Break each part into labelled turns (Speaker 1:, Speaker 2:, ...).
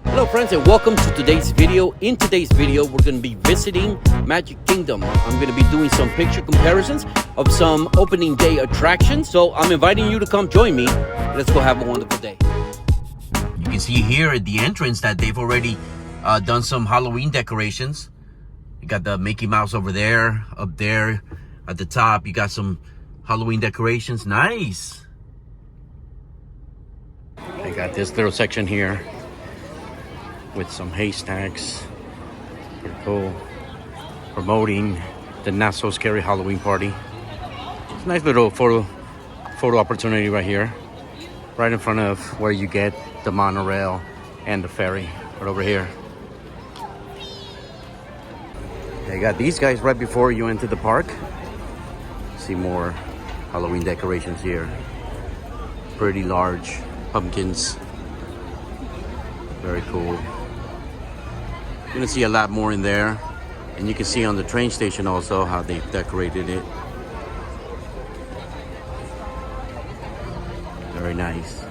Speaker 1: Hello friends and welcome to today's video. In today's video we're going to be visiting Magic Kingdom. I'm going to be doing some picture comparisons of some opening day attractions. So I'm inviting you to come join me. Let's go have a wonderful day. You can see here at the entrance that they've already done some Halloween decorations. You got the Mickey Mouse over there, up there at the top. You got some Halloween decorations. Nice. I got this little section here with some haystacks. Pretty cool. Promoting the Not So Scary Halloween party. It's a nice little photo opportunity right here. Right in front of where you get the monorail and the ferry. Right over here. They got these guys right before you enter the park. See more Halloween decorations here. Pretty large pumpkins. Very cool. You're gonna see a lot more in there, and you can see on the train station also how they've decorated it. Very nice.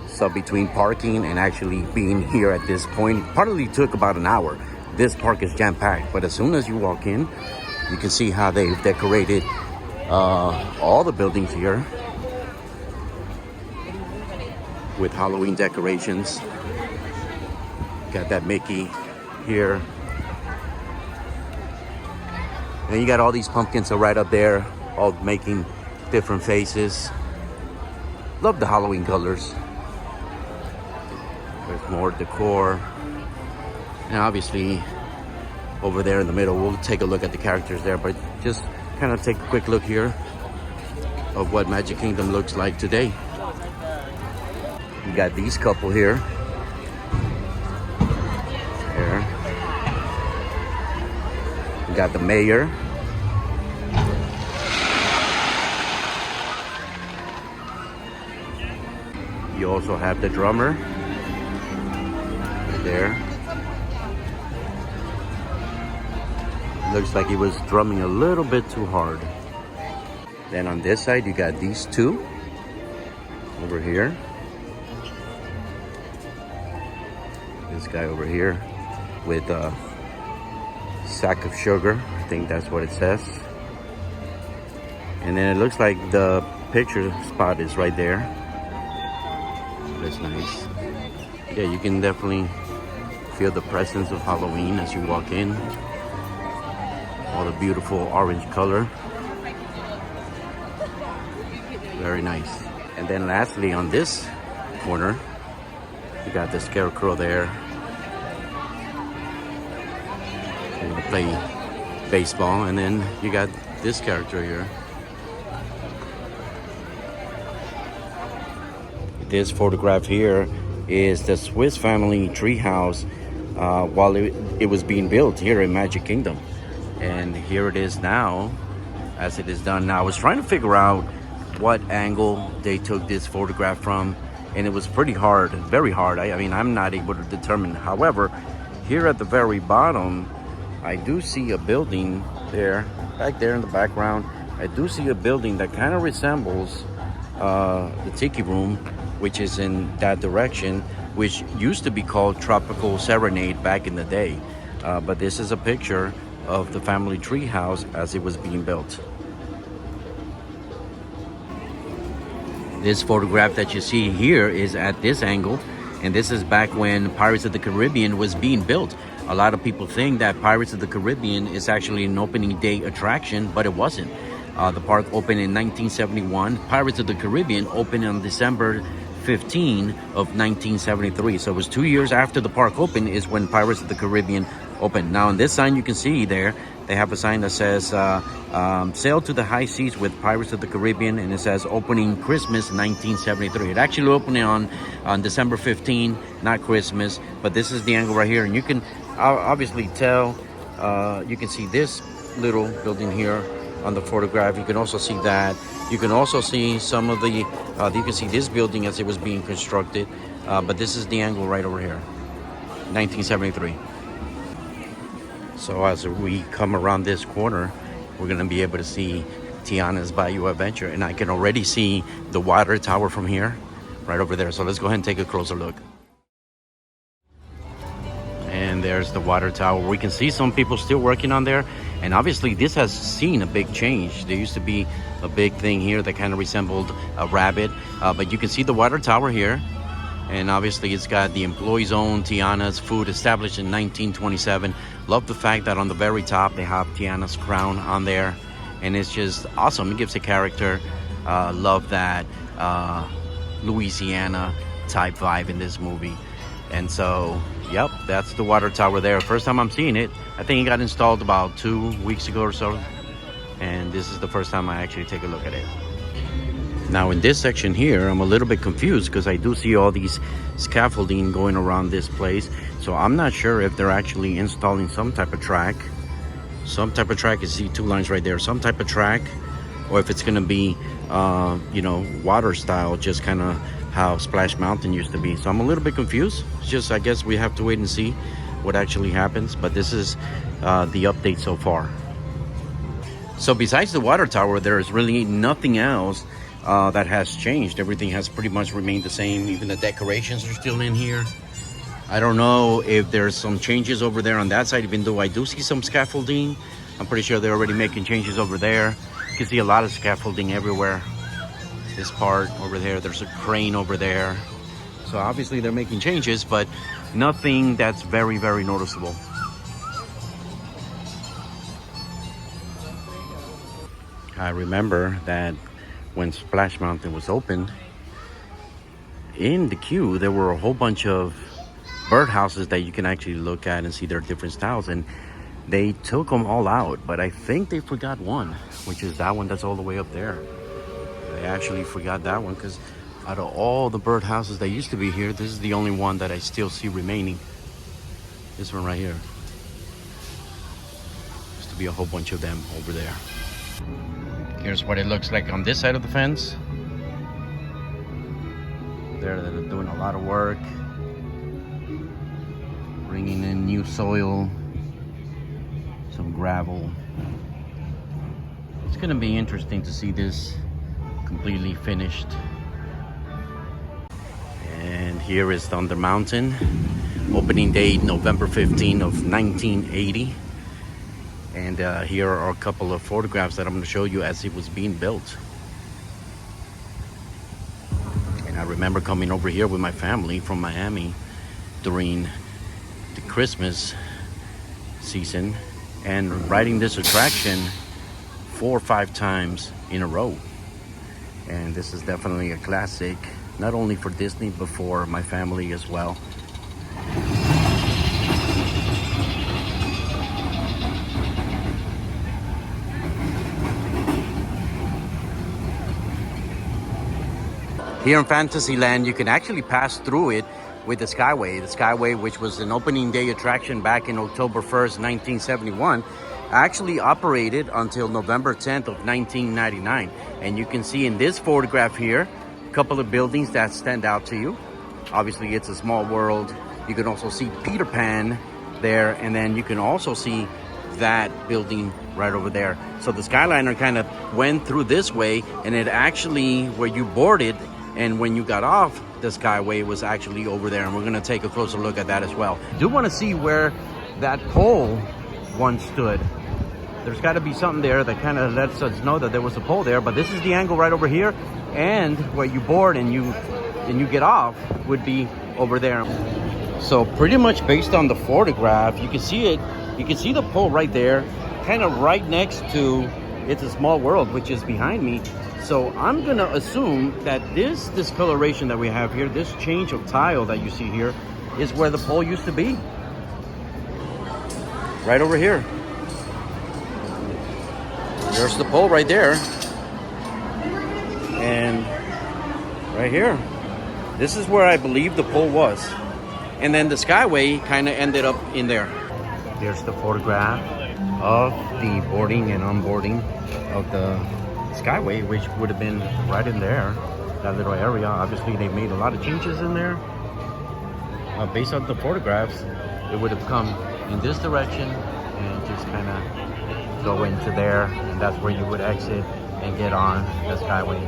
Speaker 1: So between parking and actually being here at this point, probably took about an hour. This park is jam-packed, but as soon as you walk in, you can see how they've decorated all the buildings here with Halloween decorations. Got that Mickey here. And you got all these pumpkins are right up there, all making different faces. Love the Halloween colors. There's more decor. And obviously, over there in the middle, we'll take a look at the characters there, but just kind of take a quick look here of what Magic Kingdom looks like today. You got these couple here. You got the mayor. You also have the drummer right there. Looks like he was drumming a little bit too hard. Then on this side, you got these two over here. This guy over here with a sack of sugar. I think that's what it says. And then it looks like the picture spot is right there. That's nice. Yeah, you can definitely feel the presence of Halloween as you walk in. All the beautiful orange color. Very nice. And then lastly, on this corner, you got the scarecrow there. You're gonna play baseball, and then you got this character here. This photograph here is the Swiss family treehouse while it was being built here in Magic Kingdom. And here it is now, as it is done. Now, I was trying to figure out what angle they took this photograph from, and it was pretty hard, very hard. I mean, I'm not able to determine. However, here at the very bottom, I do see a building there, back there in the background. I do see a building that kind of resembles the Tiki Room, which is in that direction, which used to be called Tropical Serenade back in the day. But this is a picture of the family treehouse as it was being built. This photograph that you see here is at this angle, and this is back when Pirates of the Caribbean was being built. A lot of people think that Pirates of the Caribbean is actually an opening day attraction, but it wasn't. The park opened in 1971. Pirates of the Caribbean opened on December 15 of 1973. So it was 2 years after the park opened is when Pirates of the Caribbean opened. Now on this sign you can see there, they have a sign that says sail to the high seas with Pirates of the Caribbean, and it says opening Christmas 1973. It actually opened on December 15, not Christmas, but this is the angle right here, and you can obviously tell, you can see this little building here on the photograph. You can also see that. You can also see some of the, you can see this building as it was being constructed, but this is the angle right over here, 1973. So as we come around this corner, we're gonna be able to see Tiana's Bayou Adventure, and I can already see the water tower from here. right over there. So let's go ahead and take a closer look. And there's the water tower. We can see some people still working on there. And obviously this has seen a big change. There used to be a big thing here that kind of resembled a rabbit. But you can see the water tower here. And obviously it's got the employee zone, Tiana's food, established in 1927. Love the fact that on the very top they have Tiana's crown on there. And it's just awesome. It gives a character. Love that Louisiana type vibe in this movie. And so, yep, that's the water tower there. First time I'm seeing it. I think it got installed about 2 weeks ago or so. And this is the first time I actually take a look at it. Now in this section here, I'm a little bit confused because I do see all these scaffolding going around this place. So I'm not sure if they're actually installing some type of track. Some type of track, you see 2 lines right there. Some type of track, or if it's gonna be, you know, water style, just kind of how Splash Mountain used to be. So I'm a little bit confused. It's just, I guess we have to wait and see what actually happens. But this is the update so far. So besides the water tower, there is really nothing else that has changed. Everything has pretty much remained the same. Even the decorations are still in here. I don't know if there's some changes over there on that side, even though I do see some scaffolding. I'm pretty sure they're already making changes over there. You can see a lot of scaffolding everywhere. This part over there, there's a crane over there. So obviously they're making changes, but nothing that's very, very noticeable. I remember that when Splash Mountain was opened, in the queue there were a whole bunch of birdhouses that you can actually look at and see their different styles, and they took them all out, but I think they forgot one, which is that one that's all the way up there. They actually forgot that one because out of all the birdhouses that used to be here, this is the only one that I still see remaining. This one right here. Used to be a whole bunch of them over there. Here's what it looks like on this side of the fence. They're doing a lot of work, bringing in new soil, some gravel. It's gonna be interesting to see this completely finished. And here is Thunder Mountain. Opening date November 15 of 1980. And here are a couple of photographs that I'm going to show you as it was being built. And I remember coming over here with my family from Miami during the Christmas season and riding this attraction 4 or 5 times in a row. And this is definitely a classic, not only for Disney, but for my family as well. Here in Fantasyland, you can actually pass through it with the Skyway. The Skyway, which was an opening day attraction back in October 1st, 1971, actually operated until November 10th of 1999. And you can see in this photograph here, a couple of buildings that stand out to you. Obviously, it's a small world. You can also see Peter Pan there, and then you can also see that building right over there. So the Skyliner kind of went through this way, and it actually, where you boarded and when you got off the Skyway, was actually over there, and we're going to take a closer look at that as well. I do want to see where that pole once stood. There's got to be something there that kind of lets us know that there was a pole there, but this is the angle right over here, and where you board and you get off would be over there. So pretty much based on the photograph, you can see it. You can see the pole right there, kind of right next to It's a Small World, which is behind me. So I'm gonna assume that this discoloration that we have here, this change of tile that you see here, is where the pole used to be. Right over here. There's the pole right there. And right here. This is where I believe the pole was. And then the Skyway kind of ended up in there. Here's the photograph of the boarding and onboarding of the Skyway, which would have been right in there, that little area. Obviously, they made a lot of changes in there. Based on the photographs, it would have come in this direction and just kind of go into there, and that's where you would exit and get on the Skyway.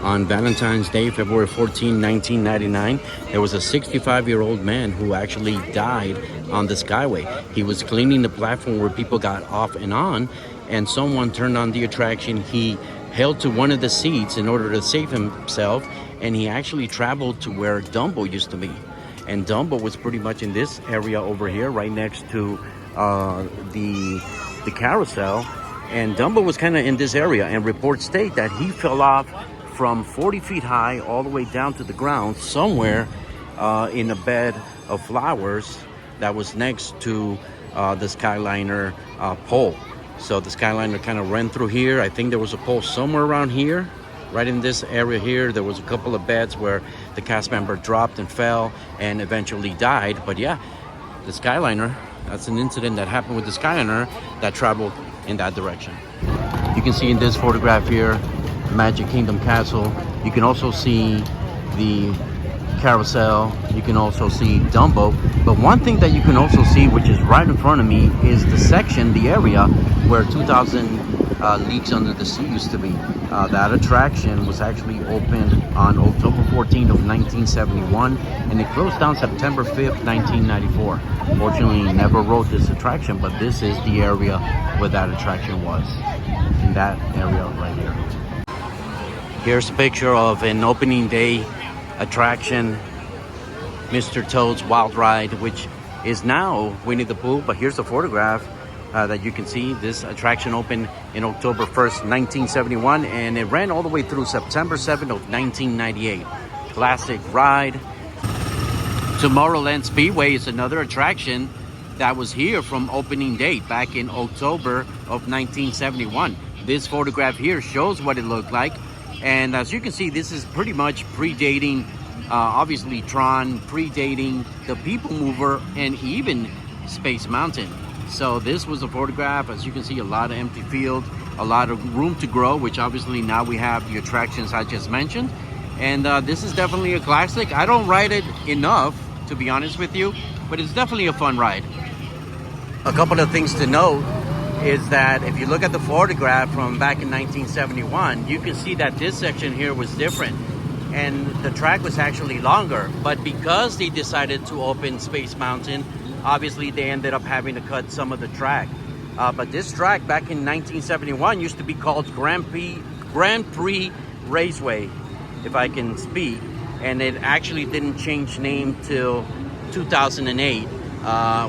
Speaker 1: On Valentine's Day, February 14, 1999, there was a 65-year-old man who actually died on the Skyway. He was cleaning the platform where people got off and on, and someone turned on the attraction. He held to one of the seats in order to save himself, and he actually traveled to where Dumbo used to be. And Dumbo was pretty much in this area over here, right next to the carousel. And Dumbo was kind of in this area, and reports state that he fell off from 40 feet high all the way down to the ground somewhere in a bed of flowers that was next to the Skyliner pole. So the Skyliner kind of ran through here. I think there was a pole somewhere around here, right in this area here. There was a couple of beds where the cast member dropped and fell and eventually died. But yeah, the Skyliner, that's an incident that happened with the Skyliner that traveled in that direction. You can see in this photograph here, Magic Kingdom Castle. You can also see the carousel. You can also see Dumbo. But one thing that you can also see, which is right in front of me, is the section, the area where 2000 Leagues Under the Sea used to be. That attraction was actually opened on October 14th of 1971, and it closed down September 5th, 1994. Fortunately, never rode this attraction, but this is the area where that attraction was, in that area right here. Here's a picture of an opening day attraction, Mr. Toad's Wild Ride, which is now Winnie the Pooh. But here's a photograph that you can see. This attraction opened in October 1st, 1971, and it ran all the way through September 7th of 1998. Classic ride. Tomorrowland Speedway is another attraction that was here from opening date back in October of 1971. This photograph here shows what it looked like. And as you can see, this is pretty much predating, obviously, Tron, predating the People Mover, and even Space Mountain. So this was a photograph. As you can see, a lot of empty field, a lot of room to grow, which obviously now we have the attractions I just mentioned. And this is definitely a classic. I don't ride it enough, to be honest with you, but it's definitely a fun ride. A couple of things to note is that if you look at the photograph from back in 1971, you can see that this section here was different and the track was actually longer. But because they decided to open Space Mountain, obviously they ended up having to cut some of the track. But this track back in 1971 used to be called Grand Prix Raceway, if I can speak, and it actually didn't change name till 2008,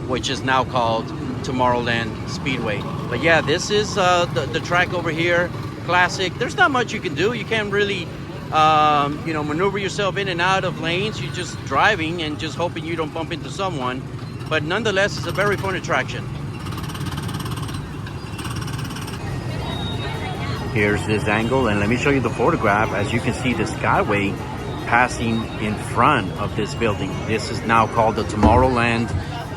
Speaker 1: which is now called Tomorrowland Speedway. But yeah, this is the track over here. Classic. There's not much you can do. You can't really maneuver yourself in and out of lanes. You're just driving and just hoping you don't bump into someone. But nonetheless, it's a very fun attraction. Here's this angle, and let me show you the photograph. As you can see, the Skyway passing in front of this building. This is now called the Tomorrowland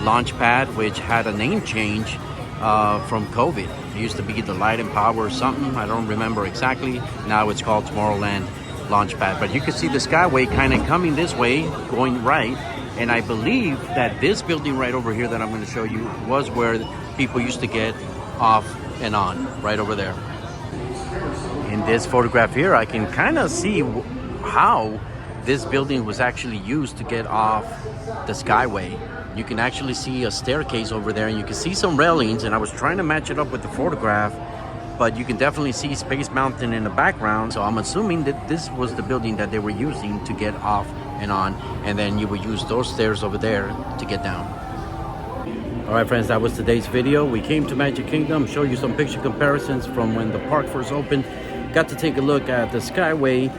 Speaker 1: launch pad, which had a name change from COVID. It used to be the Light and Power or something. I don't remember exactly. Now it's called Tomorrowland launch pad. But you can see the Skyway kind of coming this way, going right. And I believe that this building right over here that I'm going to show you was where people used to get off and on, right over there. In this photograph here, I can kind of see how this building was actually used to get off the Skyway. You can actually see a staircase over there, and you can see some railings, and I was trying to match it up with the photograph, but you can definitely see Space Mountain in the background. So I'm assuming that this was the building that they were using to get off and on, and then you would use those stairs over there to get down. All right, friends, that was today's video. We came to Magic Kingdom, show you some picture comparisons from when the park first opened. Got to take a look at the Skyway.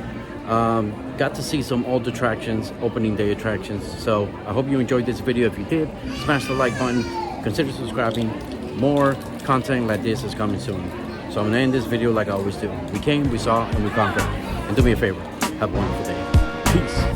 Speaker 1: Got to see some old attractions, opening day attractions. So I hope you enjoyed this video. If you did, smash the like button, consider subscribing. More content like this is coming soon. So I'm gonna end this video like I always do. We came, we saw, and we conquered. And do me a favor, have a wonderful day. Peace.